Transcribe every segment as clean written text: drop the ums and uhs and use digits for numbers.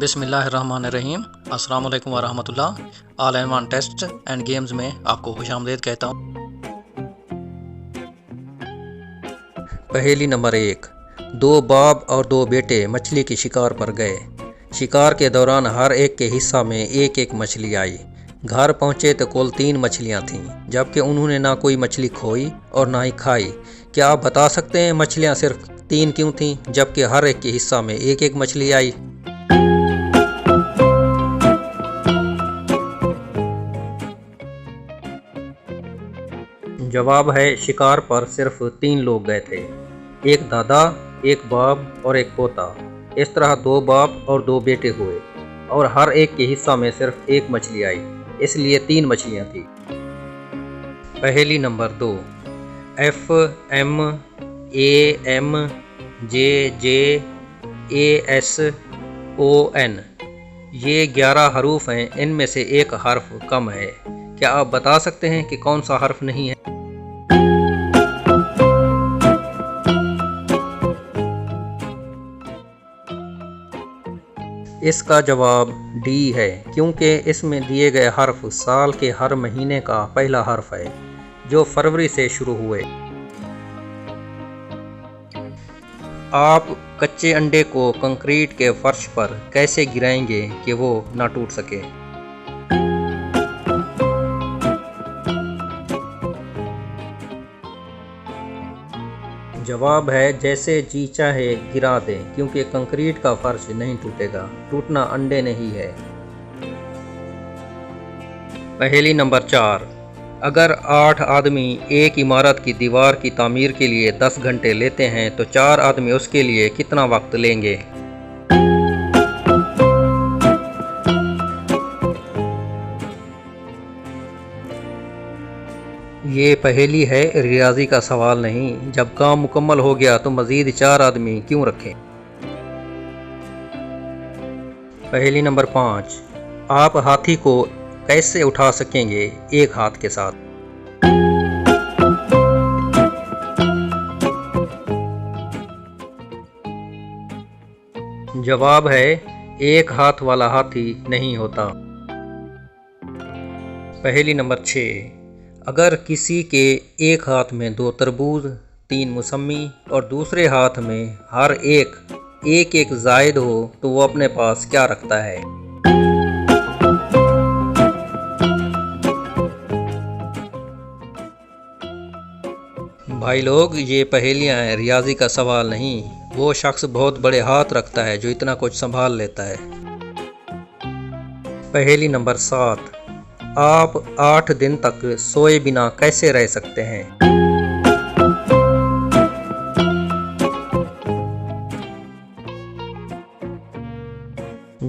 बिस्मिल्लाहिर्रहमानिर्रहीम। अस्सलाम वालेकुम वरहमतुल्लाह। All in one test and games में आपको खुशामदीद कहता हूँ। पहेली नंबर 1। दो बाप और दो बेटे मछली की शिकार पर गए। शिकार के दौरान हर एक के हिस्सा में एक एक मछली आई। घर पहुँचे तो कुल 3 मछलियाँ थीं, जबकि उन्होंने ना कोई मछली खोई और ना ही खाई। क्या आप बता सकते हैं मछलियाँ सिर्फ 3 क्यों थीं, जबकि हर एक के हिस्सा में एक एक मछली आई? जवाब है, शिकार पर सिर्फ 3 लोग गए थे। एक दादा, एक बाप और एक पोता। इस तरह 2 बाप और 2 बेटे हुए और हर एक के हिस्सा में सिर्फ एक मछली आई, इसलिए 3 मछलियाँ थी। पहेली number 2। F M A M J J A S O N, ये 11 हरूफ हैं। इनमें से एक हर्फ कम है। क्या आप बता सकते हैं कि कौन सा हर्फ नहीं है? इसका जवाब डी है, क्योंकि इसमें दिए गए हर्फ साल के हर महीने का पहला हर्फ है, जो फरवरी से शुरू हुए। आप कच्चे अंडे को कंक्रीट के फर्श पर कैसे गिराएंगे कि वो ना टूट सके? जवाब है, जैसे जी चाहे गिरा दें, क्योंकि कंक्रीट का फर्श नहीं टूटेगा, टूटना अंडे नहीं है। पहेली नंबर 4। अगर 8 आदमी एक इमारत की दीवार की तामीर के लिए 10 घंटे लेते हैं तो 4 आदमी उसके लिए कितना वक्त लेंगे? ये पहेली है, रियाजी का सवाल नहीं। जब काम मुकम्मल हो गया तो मज़ीद 4 आदमी क्यों रखें? पहेली नंबर 5। आप हाथी को कैसे उठा सकेंगे एक हाथ के साथ? जवाब है, एक हाथ वाला हाथी नहीं होता। पहेली नंबर 6। अगर किसी के एक हाथ में 2 तरबूज, 3 मौसमी और दूसरे हाथ में हर एक एक जायद हो तो वो अपने पास क्या रखता है? भाई लोग, ये पहेलियाँ हैं, रियाजी का सवाल नहीं। वो शख्स बहुत बड़े हाथ रखता है जो इतना कुछ संभाल लेता है। पहेली नंबर 7। आप 8 दिन तक सोए बिना कैसे रह सकते हैं?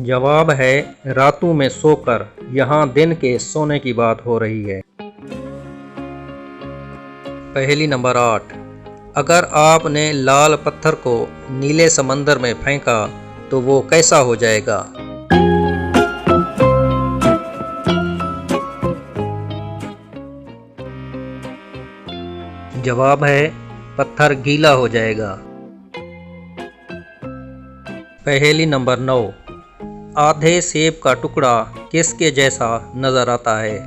जवाब है, रातों में सोकर। यहाँ दिन के सोने की बात हो रही है। पहेली नंबर 8। अगर आपने लाल पत्थर को नीले समंदर में फेंका तो वो कैसा हो जाएगा? जवाब है, पत्थर गीला हो जाएगा। पहेली नंबर 9। आधे सेब का टुकड़ा किसके जैसा नजर आता है?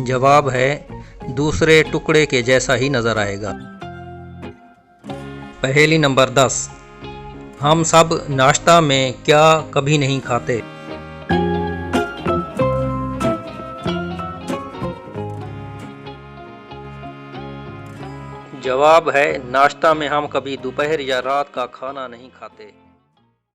जवाब है, दूसरे टुकड़े के जैसा ही नजर आएगा। पहेली नंबर 10। हम सब नाश्ता में क्या कभी नहीं खाते? जवाब है, नाश्ता में हम कभी दोपहर या रात का खाना नहीं खाते।